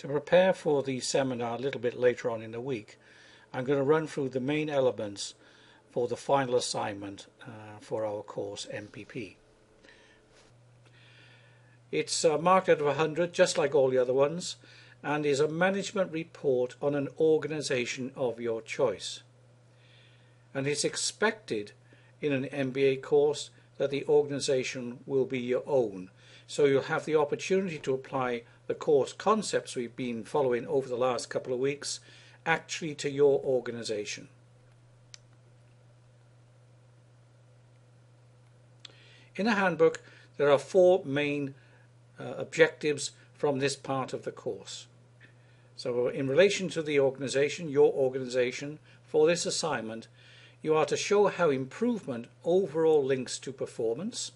To prepare for the seminar a little bit later on in the week, I'm going to run through the main elements for the final assignment for our course MPP. It's marked out of 100, just like all the other ones, and is a management report on an organisation of your choice. And it's expected in an MBA course that the organisation will be your own. So you'll have the opportunity to apply the course concepts we've been following over the last couple of weeks actually to your organisation. In the handbook, there are 4 main objectives from this part of the course. So in relation to the organisation, your organisation, for this assignment, you are to show how improvement overall links to performance.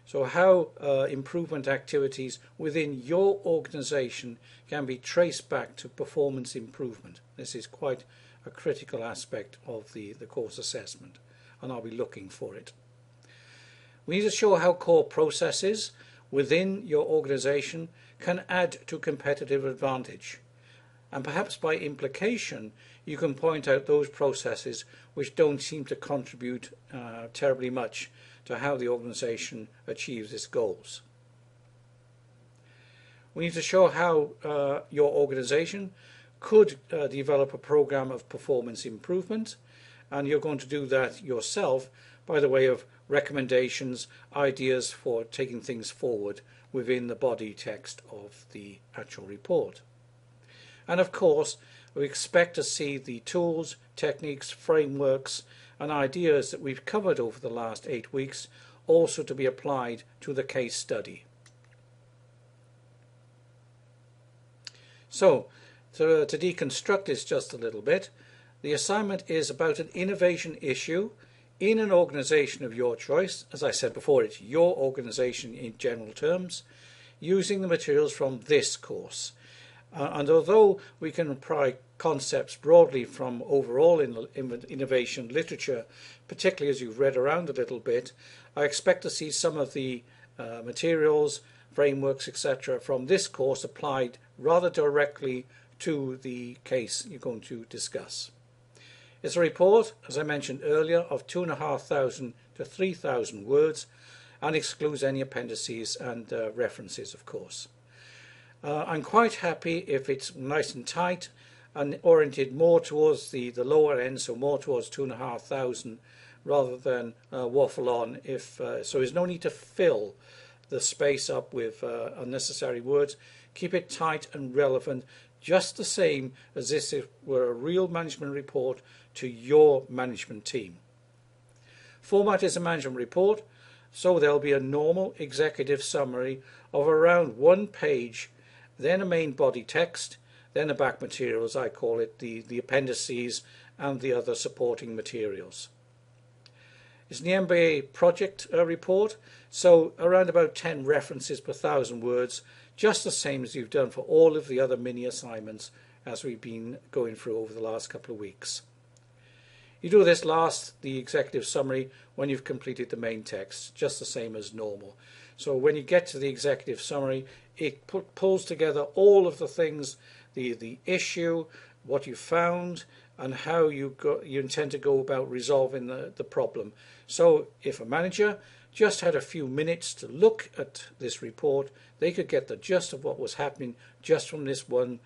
So how improvement activities within your organisation can be traced back to performance improvement. This is quite a critical aspect of the course assessment, and I'll be looking for it. We need to show how core processes within your organisation can add to competitive advantage. And perhaps by implication, you can point out those processes which don't seem to contribute terribly much to how the organisation achieves its goals. We need to show how your organisation could develop a program of performance improvement, and you're going to do that yourself by the way of recommendations, ideas for taking things forward within the body text of the actual report. And of course, we expect to see the tools, techniques, frameworks and ideas that we've covered over the last 8 weeks also to be applied to the case study. So, to deconstruct this just a little bit, the assignment is about an innovation issue in an organisation of your choice. As I said before, it's your organisation in general terms, using the materials from this course. And although we can apply concepts broadly from overall innovation literature, particularly as you've read around a little bit, I expect to see some of the materials, frameworks, etc. from this course applied rather directly to the case you're going to discuss. It's a report, as I mentioned earlier, of 2,500 to 3,000 words and excludes any appendices and references, of course. I'm quite happy if it's nice and tight and oriented more towards the lower end, so more towards 2,500 rather than waffle on. So there's no need to fill the space up with unnecessary words. Keep it tight and relevant, just the same as if it were a real management report to your management team. Format is a management report, so there'll be a normal executive summary of around 1 page, then a main body text, then the back materials, I call it, the appendices and the other supporting materials. It's an MBA project report, so around about 10 references per 1,000 words, just the same as you've done for all of the other mini assignments as we've been going through over the last couple of weeks. You do this last, the executive summary, when you've completed the main text, just the same as normal. So when you get to the executive summary, it pulls together all of the things, the issue, what you found, and how you intend to go about resolving the problem. So if a manager just had a few minutes to look at this report, they could get the gist of what was happening just from this one,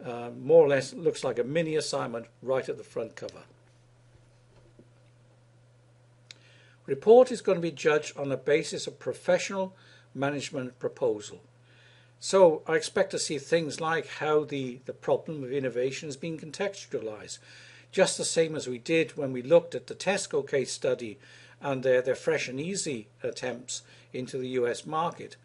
more or less looks like a mini assignment right at the front cover. Report is going to be judged on the basis of professional management proposal. So I expect to see things like how the problem of innovation is being contextualized, just the same as we did when we looked at the Tesco case study and their fresh and easy attempts into the US market.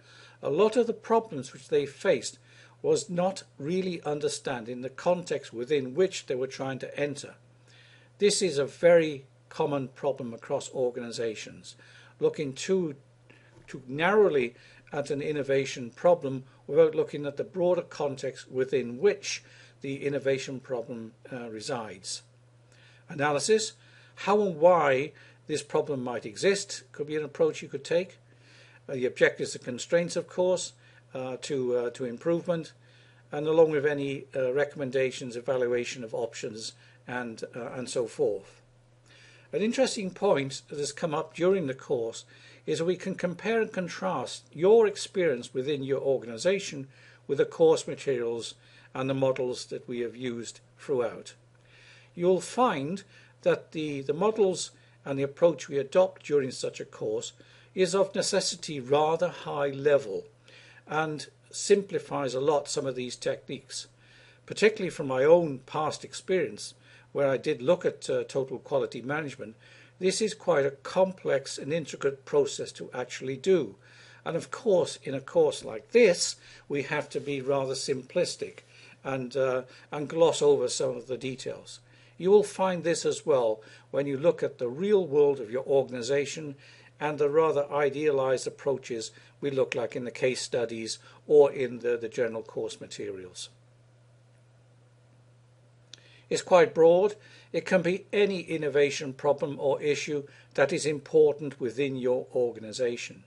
A lot of the problems which they faced was not really understanding the context within which they were trying to enter. This is a very common problem across organizations, looking too narrowly at an innovation problem without looking at the broader context within which the innovation problem resides. Analysis, how and why this problem might exist, could be an approach you could take. The objectives and constraints, of course, to improvement, and along with any recommendations, evaluation of options, and so forth. An interesting point that has come up during the course is that we can compare and contrast your experience within your organisation with the course materials and the models that we have used throughout. You'll find that the models and the approach we adopt during such a course is of necessity rather high level and simplifies a lot some of these techniques, particularly from my own past experience where I did look at total quality management. This is quite a complex and intricate process to actually do. And of course, in a course like this, we have to be rather simplistic and gloss over some of the details. You will find this as well when you look at the real world of your organisation and the rather idealised approaches we look like in the case studies or in the general course materials. It's quite broad. It can be any innovation problem or issue that is important within your organisation.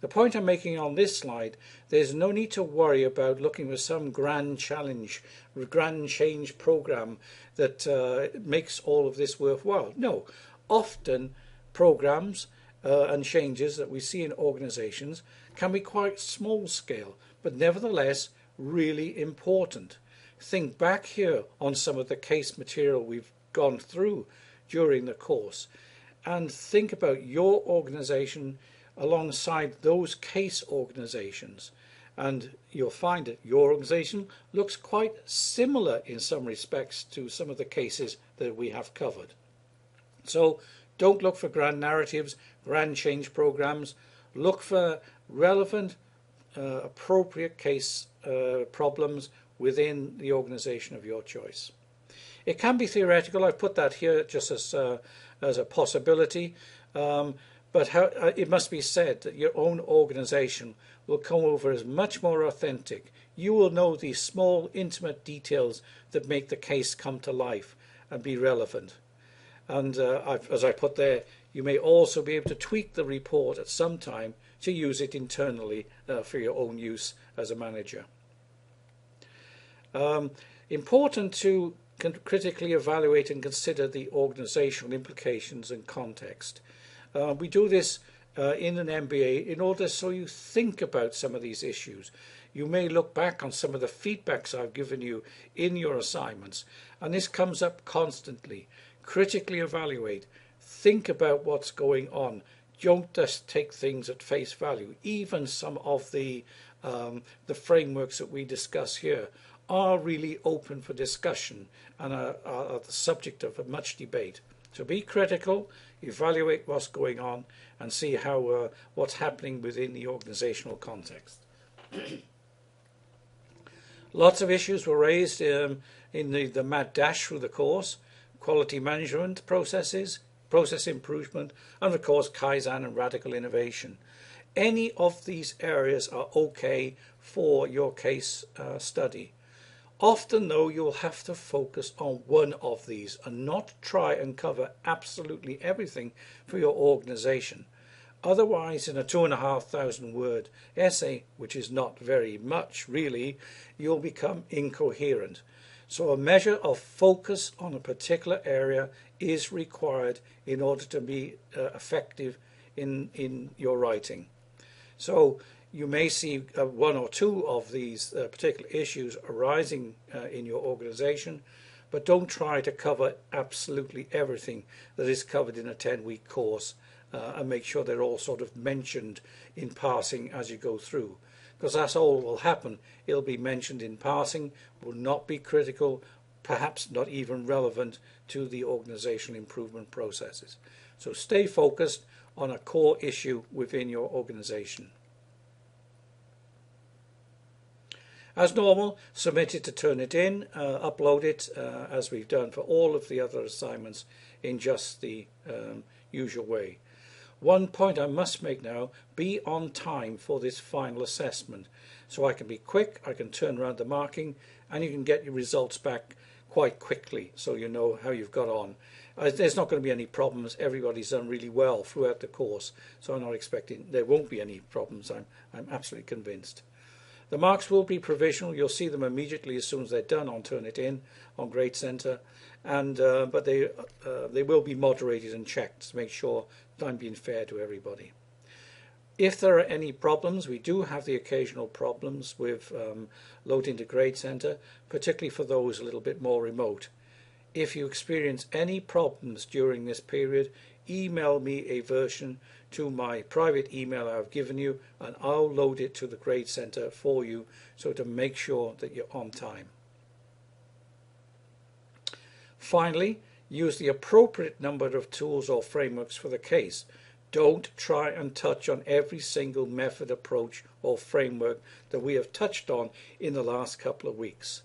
The point I'm making on this slide, there's no need to worry about looking for some grand challenge, grand change program that makes all of this worthwhile. No, often programs and changes that we see in organisations can be quite small scale, but nevertheless really important. Think back here on some of the case material we've gone through during the course and think about your organisation alongside those case organisations, and you'll find that your organisation looks quite similar in some respects to some of the cases that we have covered. So don't look for grand narratives, grand change programs. Look for relevant, appropriate case problems within the organisation of your choice. It can be theoretical. I've put that here just as a possibility. But it must be said that your own organisation will come over as much more authentic. You will know these small, intimate details that make the case come to life and be relevant. And as I put there, you may also be able to tweak the report at some time to use it internally for your own use as a manager. Important to critically evaluate and consider the organisational implications and context. We do this in an MBA in order so you think about some of these issues. You may look back on some of the feedbacks I've given you in your assignments, and this comes up constantly. Critically evaluate. Think about what's going on. Don't just take things at face value. Even some of the frameworks that we discuss here are really open for discussion and are the subject of much debate. So be critical, evaluate what's going on, and see how what's happening within the organisational context. Lots of issues were raised in the mad dash through the course: quality management processes, process improvement, and of course Kaizen and radical innovation. Any of these areas are okay for your case study. Often, though, you'll have to focus on one of these and not try and cover absolutely everything for your organisation. Otherwise, in a 2,500 word essay, which is not very much really, you'll become incoherent. So a measure of focus on a particular area is required in order to be effective in your writing. So you may see one or two of these particular issues arising in your organisation, but don't try to cover absolutely everything that is covered in a 10-week course, and make sure they're all sort of mentioned in passing as you go through, because that's all will happen. It'll be mentioned in passing, will not be critical, perhaps not even relevant to the organisational improvement processes. So stay focused on a core issue within your organisation. As normal, submit it to Turnitin, upload it as we've done for all of the other assignments in just the usual way. One point I must make now: be on time for this final assessment, so I can be quick, I can turn around the marking, and you can get your results back quite quickly so you know how you've got on. There's not going to be any problems. Everybody's done really well throughout the course, so I'm not expecting there won't be any problems. I'm absolutely convinced. The marks will be provisional. You'll see them immediately as soon as they're done on Turnitin on Grade Centre, and but they will be moderated and checked to make sure that I'm being fair to everybody. If there are any problems, we do have the occasional problems with loading to Grade Centre, particularly for those a little bit more remote. If you experience any problems during this period, email me a version to my private email I've given you, and I'll load it to the Grade Centre for you, so to make sure that you're on time. Finally, use the appropriate number of tools or frameworks for the case. Don't try and touch on every single method, approach or framework that we have touched on in the last couple of weeks.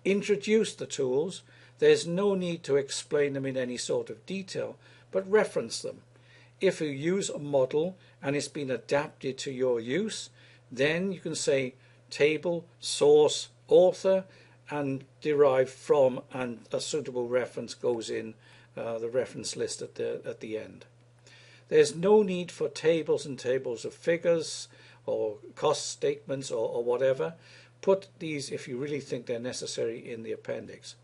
Introduce the tools. There's no need to explain them in any sort of detail, but reference them. If you use a model and it's been adapted to your use, then you can say table, source, author, and derive from, and a suitable reference goes in the reference list at the end. There's no need for tables and tables of figures or cost statements or whatever. Put these, if you really think they're necessary, in the appendix.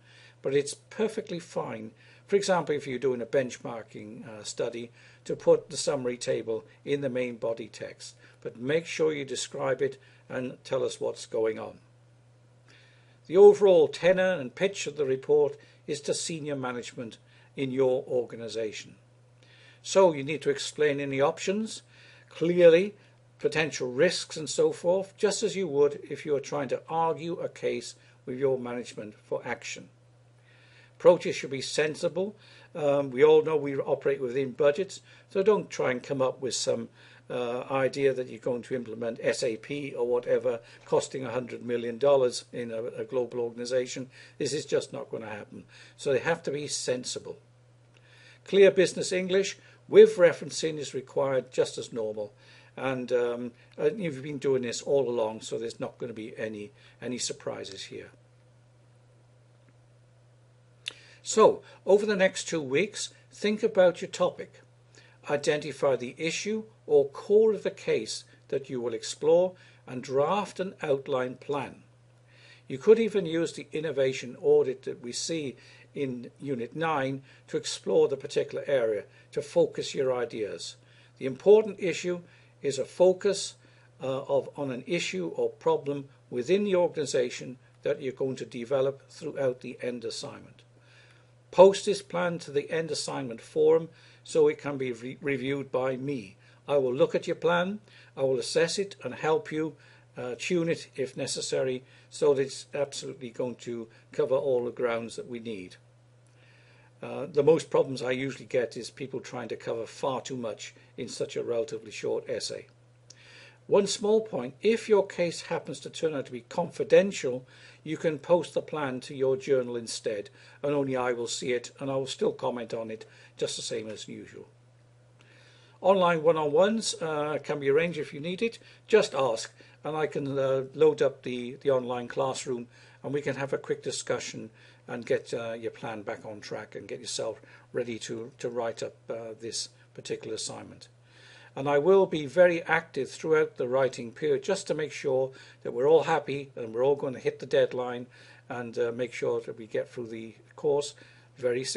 But it's perfectly fine, for example, if you're doing a benchmarking study, to put the summary table in the main body text. But make sure you describe it and tell us what's going on. The overall tenor and pitch of the report is to senior management in your organisation. So you need to explain any options, clearly, potential risks and so forth, just as you would if you were trying to argue a case with your management for action. Approaches should be sensible. We all know we operate within budgets, so don't try and come up with some idea that you're going to implement SAP or whatever costing $100 million in a global organization. This is just not going to happen. So they have to be sensible. Clear business English with referencing is required just as normal. And you've been doing this all along, so there's not going to be any surprises here. So, over the next 2 weeks, think about your topic. Identify the issue or core of the case that you will explore and draft an outline plan. You could even use the innovation audit that we see in Unit 9 to explore the particular area, to focus your ideas. The important issue is a focus on an issue or problem within the organisation that you're going to develop throughout the end assignment. Post this plan to the end assignment forum so it can be reviewed by me. I will look at your plan, I will assess it and help you tune it if necessary, so that it's absolutely going to cover all the grounds that we need. The most problems I usually get is people trying to cover far too much in such a relatively short essay. One small point, if your case happens to turn out to be confidential, you can post the plan to your journal instead, and only I will see it, and I will still comment on it just the same as usual. Online one-on-ones can be arranged if you need it. Just ask, and I can load up the online classroom, and we can have a quick discussion and get your plan back on track and get yourself ready to write up this particular assignment. And I will be very active throughout the writing period just to make sure that we're all happy and we're all going to hit the deadline and make sure that we get through the course very soon.